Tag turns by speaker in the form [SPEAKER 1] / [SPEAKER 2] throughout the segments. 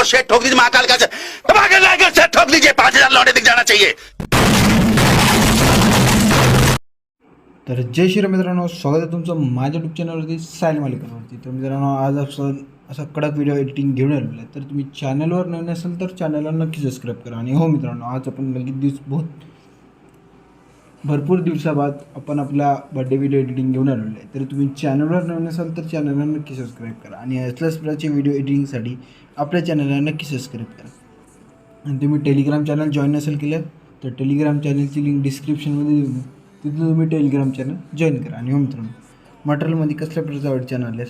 [SPEAKER 1] शेट ठोक दीजिए, महाकाल का धमाके लाकर शेट ठोक दीजिए, 5,000 लौटे दिख जाना चाहिए।
[SPEAKER 2] तर जय श्रीराम मित्रांनो, स्वागत आहे तुमचं माझ्या यूट्यूब चॅनलवरती सायल मालिकांवरती। तर मित्रांनो, आज आपण असा कडक व्हिडिओ एडिटिंग घेऊन आलेलो आहे। तर तुम्ही चॅनलवर नवीन असेल तर चॅनलला नक्की सबस्क्राईब करा। आणि हो मित्रांनो, आज आपण लगेच भरपूर दिवसाबाद आपण आपला बर्थडे व्हिडिओ एडिटिंग घेऊन आलेलो आहे। तर तुम्ही चॅनलवर नवीन असाल तर चॅनलला नक्की सबस्क्राईब करा आणि असल्याच प्रकारचे व्हिडिओ एडिटिंगसाठी आपल्या चॅनलला नक्की सबस्क्राईब करा। आणि तुम्ही टेलिग्राम चॅनल जॉईन नसेल केलं तर टेलिग्राम चॅनलची लिंक डिस्क्रिप्शनमध्ये देऊन तिथून तुम्ही टेलिग्राम चॅनल जॉईन करा। आणि हो मित्रांनो, मटेरियलमध्ये कसल्या प्रकारची अडचण आल्यास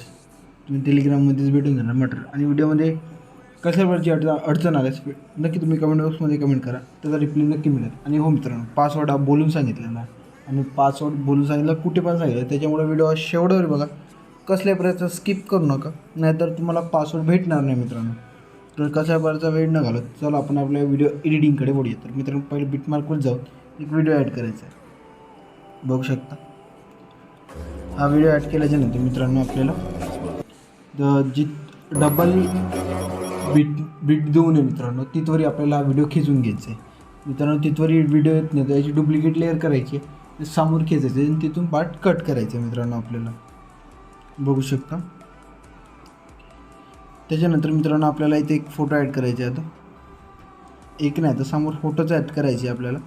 [SPEAKER 2] तुम्ही टेलिग्राममध्येच भेटून जाणार मटेरियल। आणि व्हिडिओमध्ये कसल्या प्रकारची अडचण आल्यास नक्की तुम्ही कमेंट बॉक्समध्ये कमेंट करा, त्याचा रिप्लाय नक्की मिळेल। आणि हो मित्रांनो, पासवर्ड हा बोलून सांगितलेला आहे आणि पासवर्ड बोलून सांगितलं, कुठे पण सांगितलं, त्याच्यामुळे व्हिडिओ शेवटवर बघा, कसल्या प्रकारचा स्किप करू नका, नाहीतर तुम्हाला पासवर्ड भेटणार नाही मित्रांनो। तर कशा प्रकारचा वेळ न घालत चला आपण आपल्या व्हिडिओ एडिटिंगकडे वळूया। तर मित्रांनो, पहिले बिटमार्कवर जाऊन एक व्हिडिओ ॲड करायचा आहे, बघू शकता। हा व्हिडिओ ॲड केल्याच्यानंतर मित्रांनो आपल्याला जी डबल बीट देऊ नये मित्रांनो, तिथवरी आपल्याला हा व्हिडिओ खिचून घ्यायचा आहे मित्रांनो। तिथवरी व्हिडिओ येत नाही तर याची डुप्लिकेट लेअर करायची, समोर खेचायचं आणि तिथून पार्ट कट करायचं मित्रांनो, आपल्याला बघू शकता। त्याच्यानंतर मित्रांनो आपल्याला इथे एक फोटो ॲड करायचे, आता एक नाही तर समोर फोटोच ॲड करायचे आपल्याला,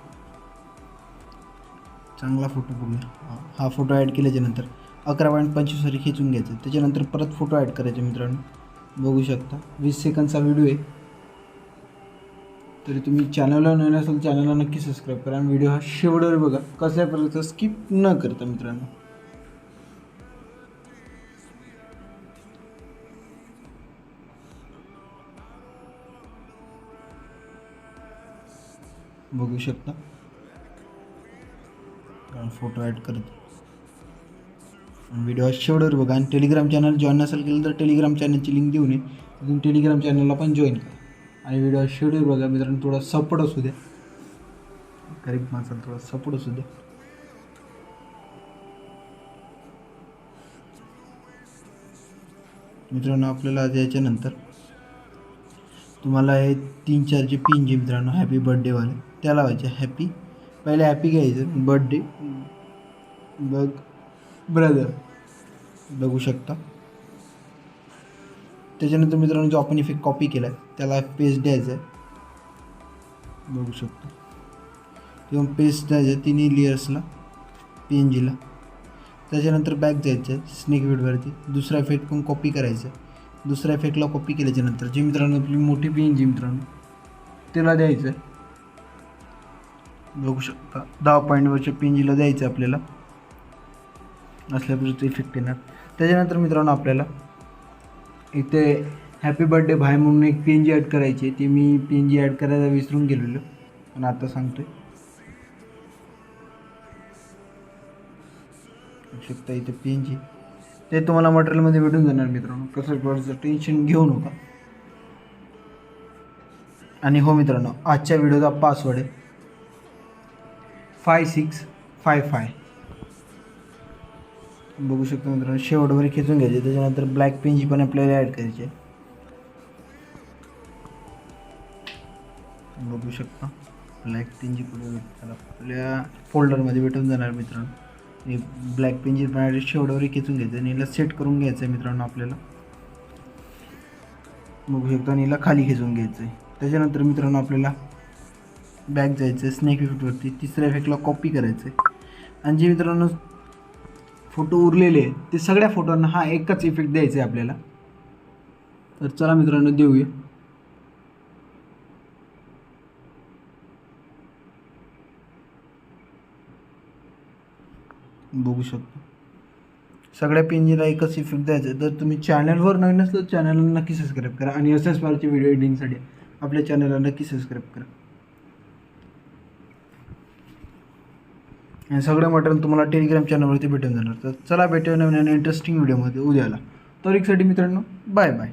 [SPEAKER 2] चांगला फोटो बघूया। हा फोटो ॲड केल्याच्यानंतर 11.25 खिचून घ्यायचं। त्याच्यानंतर परत फोटो ॲड करायचे मित्रांनो, बघू शकता। 20 सेकंदचा व्हिडिओ आहे। तरी तुम्ही चॅनलला नवीन असेल चॅनलला नक्की सबस्क्राईब करा आणि व्हिडिओ हा शेवटवर बघा, कसल्या प्रकारचा स्किप न करता मित्रांनो। बघू शकता, फोटो ॲड करतो आणि व्हिडिओ शेवटवर बघा। आणि टेलिग्राम चॅनल जॉईन नसेल केलं तर टेलिग्राम चॅनलची लिंक देऊ नये, तुम्ही टेलिग्राम चॅनलला पण जॉईन करा। आणि व्हिडिओ शेवटवर बघा मित्रांनो, थोडा सपोर्ट असू द्या, गरीब माणसाला थोडा सपोर्ट असू द्या। मित्रांनो, आपल्याला याच्यानंतर तुम्हाला हे 3-4 जे पिन जे मित्रांनो हॅपी बर्थडेवाले त्या लावायचे। हॅपी पहिले हॅपी घ्यायचं, बर्थडे बघ ब्रदर, बघू शकता। त्याच्यानंतर मित्रांनो, जो आपण इफेक्ट कॉपी केला आहे त्याला पेस्ट द्यायचं आहे, बघू शकता। किंवा पेस्ट द्यायचं आहे तिन्ही लेयर्सला, PNGला। त्याच्यानंतर बॅक जायचं आहे स्नेक विडवरती, दुसरा इफेक्ट पण कॉपी करायचा आहे। दुसऱ्या इफेक्टला कॉपी केल्याच्यानंतर जे मित्रांनो आपली मोठी PNG मित्रांनो त्याला द्यायचं आहे, बघू शकता। 10 पॉईंटवरच्या PNGला द्यायचं आहे आपल्याला, असल्यापर्यंत इफेक्ट येणार। त्याच्यानंतर मित्रांनो आपल्याला इथे हॅपी बर्थडे भाई म्हणून एक PNG ॲड करायची, ती मी PNG ॲड करायला विसरून गेलेलो पण आता सांगतोय, बघू शकता। इथे PNG ते तुम्हाला मटेरियलमध्ये भेटून जाणार मित्रांनो, कसं प्रकारचं टेन्शन घेऊ नका। आणि हो मित्रांनो, आजच्या व्हिडिओचा पासवर्ड आहे 5655, बघू शकता मित्रांनो। शेवटवर खेचून घ्यायचे, त्याच्यानंतर ब्लॅक PNG पण आपल्याला ॲड करायचे, बघू शकता। ब्लॅक PNG कुठे आपल्या फोल्डरमध्ये भेटून जाणार मित्रांनो। हे ब्लॅक PNG पण शेवटवर खेचून घ्यायचं आणि याला सेट करून घ्यायचं आहे मित्रांनो आपल्याला, बघू शकता। आणि याला खाली खेचून घ्यायचं आहे। त्याच्यानंतर मित्रांनो आपल्याला बॅक जायचं आहे स्नेक इफेक्टवरती, तिसऱ्या इफेक्टला कॉपी करायचं आहे। आणि जे मित्रांनो फोटो उरलेले आहेत ते सगळ्या फोटोंना हा एकच इफेक्ट द्यायचा आहे आपल्याला। तर चला मित्रांनो देऊया, बघू शकतो। सगळ्या PNGला एकच इफेक्ट द्यायचा आहे। तर तुम्ही चॅनलवर नवीन असलं तर चॅनलला नक्की सबस्क्राईब करा आणि अशाच प्रकारचे व्हिडिओ एडिटिंगसाठी आपल्या चॅनलला नक्की सबस्क्राईब करा। आणि सगळं मटेरियल तुम्हाला टेलिग्राम चॅनलवरती भेटून जाणार। तर चला भेटूया नवीन आणि इंटरेस्टिंग व्हिडिओमध्ये उद्याला। तर एकसाठी मित्रांनो, बाय बाय।